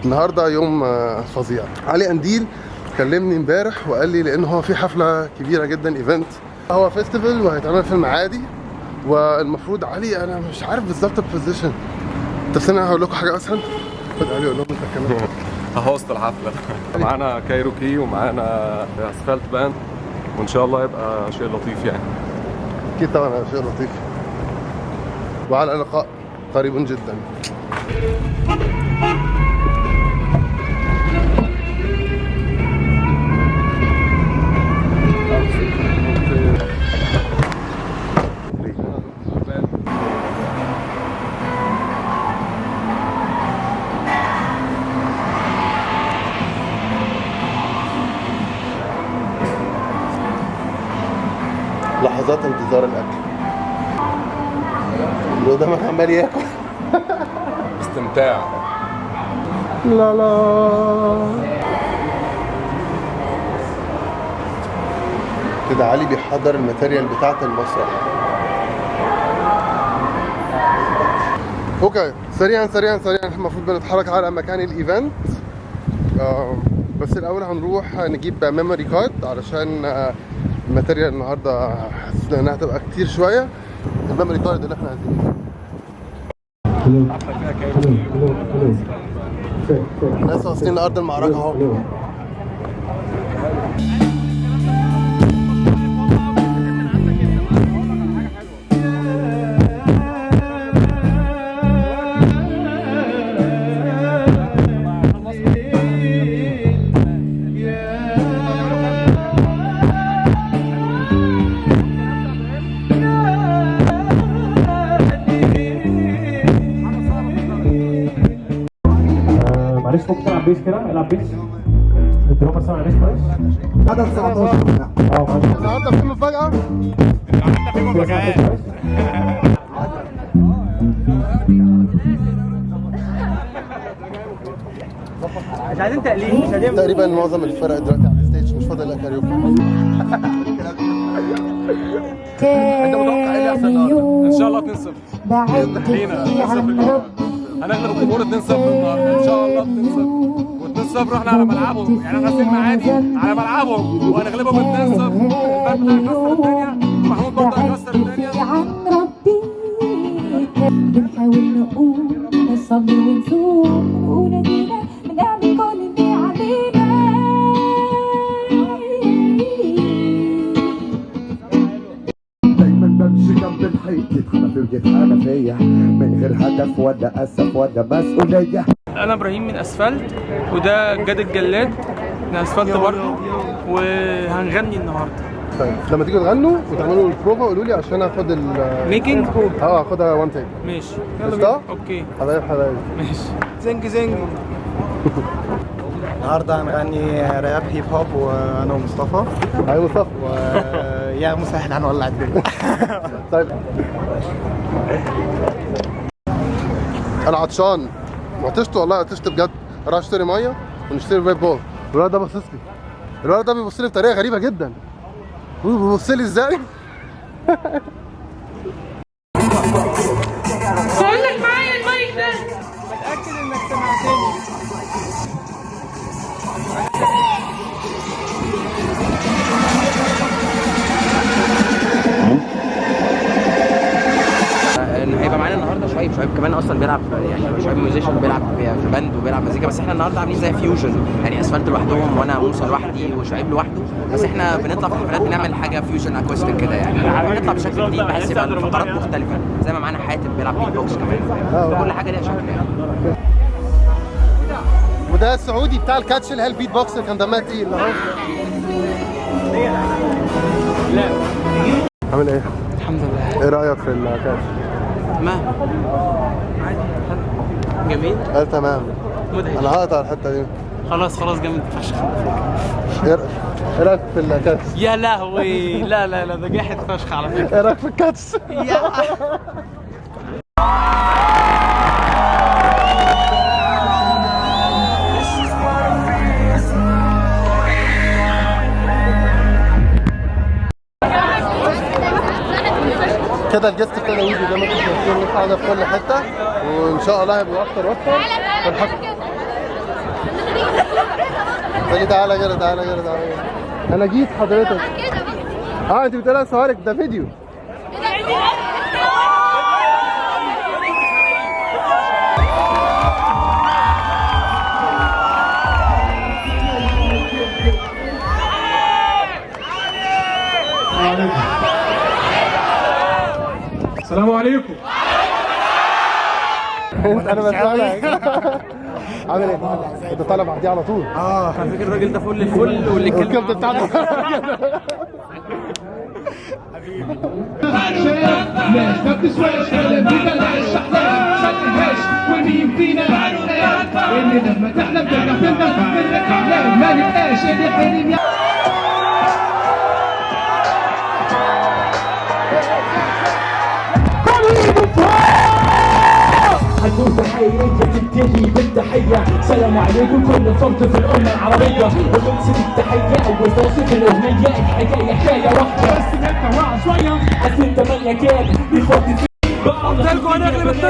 النهارده يوم فظيع. علي قنديل كلمني امبارح وقال لي لان هو في حفله كبيره جدا، ايفنت، هو فيستيفال وهيتعمل في المعادي، والمفروض علي انا مش عارف بالظبط البوزيشن. بس انا هقول لكم حاجه اسهل. خد علي قول لهم انت كمان. هوست الحفله معانا كايروكي ومعانا اسفلت باند، وان شاء الله يبقى شيء لطيف يعني. اكيد طبعا شيء لطيف، وعلى لقاء قريب جدا. لحظات انتظار الاكل اللي قدامك عمال ياكل استمتاع. لا لا كده علي بيحضر الماتيريال بتاعة المسرح. اوكي سريعا احنا المفروض بنتحرك على مكان الايفنت، بس الاول هنروح نجيب ميموري كارد علشان الماتيريال النهارده حاسس انها هتبقى كتير شويه. الميموري كارد اللي احنا عايزينه. الناس واصلين لارض المعركه اهو. معلش ممكن تلعب بيس كده، العب بيس. الدرومر سامع بيس كويس؟ عدد 19 ماشي. النهارده في مفاجأة. النهارده في مفاجآت. مش عايزين تقليد، مش عايزين. تقريبا معظم الفرق دلوقتي على الستيج، مش فاضل الا كاريوكي. انت متوقع ايه اللي يحصل النهارده؟ ان شاء الله 2-0 لينا. 2-0 هنغلب الجمهور 2-0 النهارده ان شاء الله. 2-0 واحنا على ملعبهم، يعني احنا نازلين معادي على ملعبهم وهنغلبهم 2-0. البدله هيكسر الدنيا، محمود برضه هيكسر الدنيا. عن ربي بنحاول نقول نصلي ونصوم ونقول ادينا بنعمل كل اللي علينا. دايما بمشي جنب الحيط، يتخنى ويتخانى فيا من غير هدف ولا اسف ولا مسؤوليه. انا ابراهيم من اسفلت، وده جاد الجلاد من اسفلت برضه، وهنغني النهارده. طيب لما تيجوا تغنوا وتعملوا البروفا قولوا لي عشان اخد ميكينج. هاخدها وان تيك. ماشي يلا قشطة؟ بينا. اوكي حبايب ماشي. زنج زنج. النهارده هنغني راب هيب هوب وانا ومصطفى. هاي مصطفى. ويا مسهل هنولع الدنيا. طيب انا عطشان، عطشت والله، عطشت بجد. اروح اشتري ميه ونشتري ريد بول. الولد ده باصص لي، الولد ده بيبص لي بطريقه غريبه جدا. بيبص لي ازاي؟ بقول لك معايا المايك ده. متأكد انك سمعتني. ان هيبقى معانا النهارده شعيب كمان اصلا بيلعب، يعني شعيب ميوزيشن بيلعب في باند وبيلعب مزيكا، بس احنا النهارده عاملين زي فيوجن، يعني اسفلت لوحدهم وانا موسى لوحدي وشعيب لوحده، بس احنا بنطلع في الحفلات بنعمل حاجه فيوجن اكوستيك كده، يعني بنطلع بشكل جديد بحيث يبقى الفقرات مختلفه، زي ما معانا حاتم بيلعب بيت بوكس كمان، كل حاجه ليها شكل يعني. وده السعودي بتاع الكاتش اللي هي البيت بوكس اللي كان دمها تقيل اهو. لا عامل ايه؟ الحمد لله. ايه رايك في الكاتش؟ ما عادي جميل. قال تمام. مدهش. انا هقطع الحته دي. خلاص جامد فشخ. ايه رايك في الكاتش؟ يا لهوي لا ده جاحد فشخ على فكره. ايه رايك في الكاتش؟ كده الجست ابتدى يجي زي ما انتم شايفين، لسه قاعده في كل حته، وان شاء الله هيبقوا اكتر واكتر. قال تعالى كده تعالى كده تعالى كده. انا جيت حضرتك. انت بتقولي اصورك ده فيديو. السلام عليكم. انا بسألك عامل ايه؟ انت طالع بعديه على طول. على فكره الراجل ده فل الفل واللي الكابتن بتاعته هنقول تحية تنتهي بالتحية. سلام عليكم كل فرد في الأمة العربية. وخلصت التحية أول فاصل في الأغنية. الحكاية حكاية واحدة بس نتوعى شوية. 2008 كان بيخطط قلت لكم هنغلب 2-0.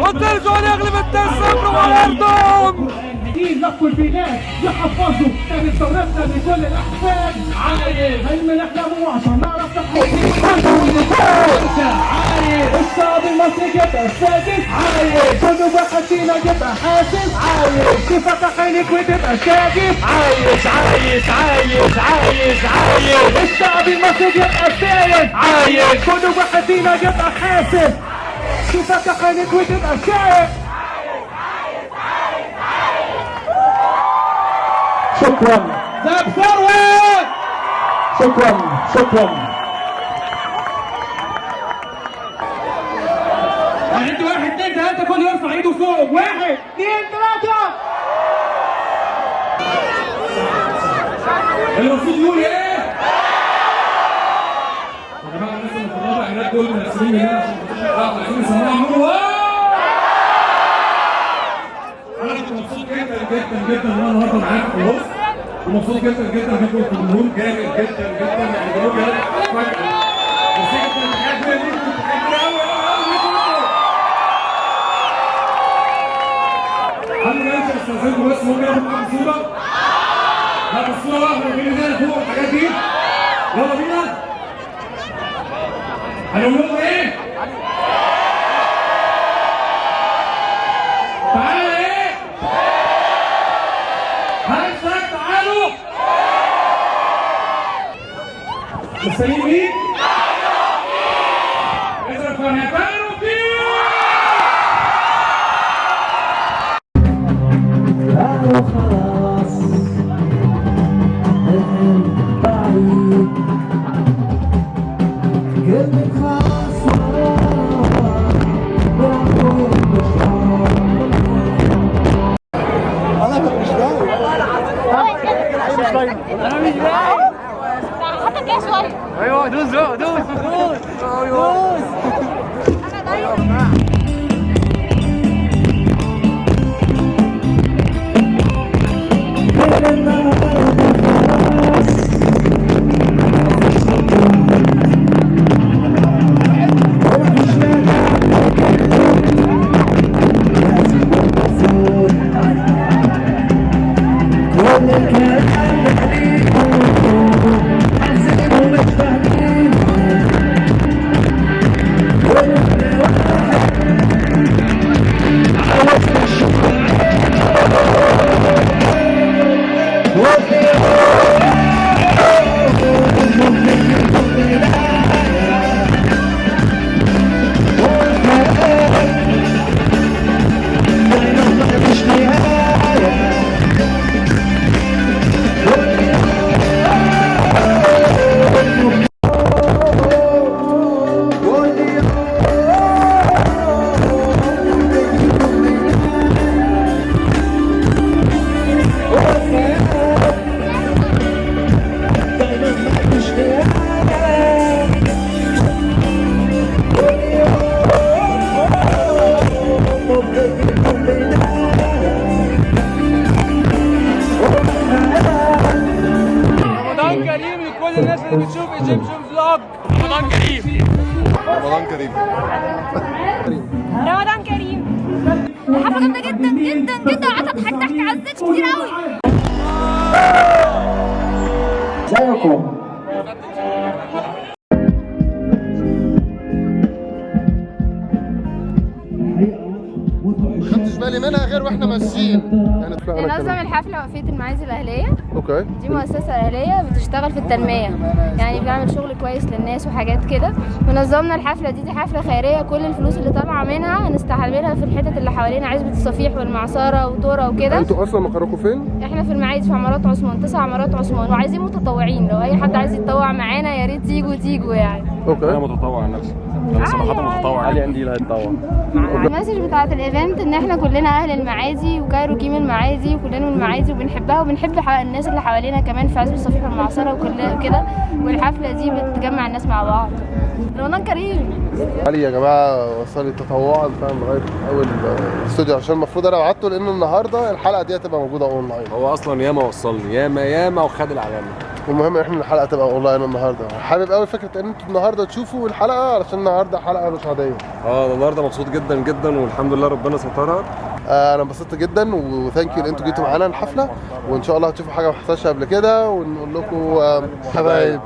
قلت لكم هنغلب 2-0 وهنردهم. لفوا البلاد يحفظوا كانت ثورتنا لكل الأحفاد. عايز علم نحلمه عشان نعرف عايز الشعب المصري يبقى ساكت. عايز كله بقى فينا يبقى حاسس. عايز تفتح عينك وتبقى شاكك. عايز عايز عايز عايز عايز الشعب المصري يبقى ساكت. عايز كله بقى فينا يبقى حاسس. تفتح عينك وتبقى شاكك. شكرا زاب ثروت. شكرا عندي 1 2 3 كل يرفع ايده فوق. 1 2 3. المفروض يقول ايه؟ يا جماعه الناس اللي في الرابع هناك دول مناسبين هنا عشان عايزين يسمعوا. انا كنت مبسوط جدا ان انا النهارده معاكم في الوسط. ومبسوط جدا بيكم الجمهور جامد جدا يعني الجمهور جامد فجأة. بس انت حاجات دي كنت حاجات قوي انا ماشي استاذنكم بس ممكن اخد معاكم صوره؟ لا بس صوره واحده من هنا فوق الحاجات دي. يلا بينا. هنقول لكم ايه؟ تعالى ايه؟ هاشتاج تعالوا. مستنيين مين؟ اذا فهتانوا فيه. تعالوا خلاص بعيد كلمة خلاص حتى كده شويه. ايوه دوس ايجيبشن فلوج. رمضان كريم. رمضان كريم. رمضان كريم. الحفلة جامدة جدا جدا جدا، وقعدت اضحك ضحك على الزيت كتير قوي. لكم. ما خدتش بالي منها غير واحنا ماشيين. بننظم الحفلة وقفية المعازي الأهلية. اوكي. دي مؤسسة أهلية بتشتغل في التنمية، يعني بنعمل شغل كويس للناس وحاجات كده. ونظمنا الحفلة دي حفلة خيرية، كل الفلوس اللي طالعة منها هنستعملها في الحتت اللي حوالينا، عزبة الصفيح والمعصرة وطورة وكده. انتوا اصلا مقركم فين؟ احنا في المعادي في عمارات عثمان، 9 عمارات عثمان، وعايزين متطوعين، لو أي حد عايز يتطوع معانا يا ريت تيجوا يعني. اوكي. انا متطوع عن نفسي، انا صراحه متطوع. علي قنديل هيتطوع. المسج بتاعت الايفنت ان احنا كلنا اهل المعادي، وكايرو كيم المعادي، وكلنا من المعادي وبنحبها وبنحب الناس اللي حوالينا كمان في عزبة الصفيح والمعصرة وكل كده. والحفلة دي بتجمع الناس مع بعض. رمضان كريم. علي يا جماعه وصلي تطوعا فاهم لغايه اول الاستوديو، عشان المفروض انا وعدته لان النهارده الحلقه دي هتبقى موجوده اونلاين. هو اصلا ياما وصلني ياما وخد العلامه. والمهم احنا الحلقه تبقى اونلاين النهارده. حابب قوي فكره ان انتوا النهارده تشوفوا الحلقه علشان النهارده حلقه مش عاديه. انا النهارده مبسوط جدا جدا والحمد لله ربنا سترها. انا انبسطت جدا وثانك يو ان انتوا جيتوا معانا الحفله، وان شاء الله هتشوفوا حاجه ما حصلتش قبل كده، ونقول لكم حبايب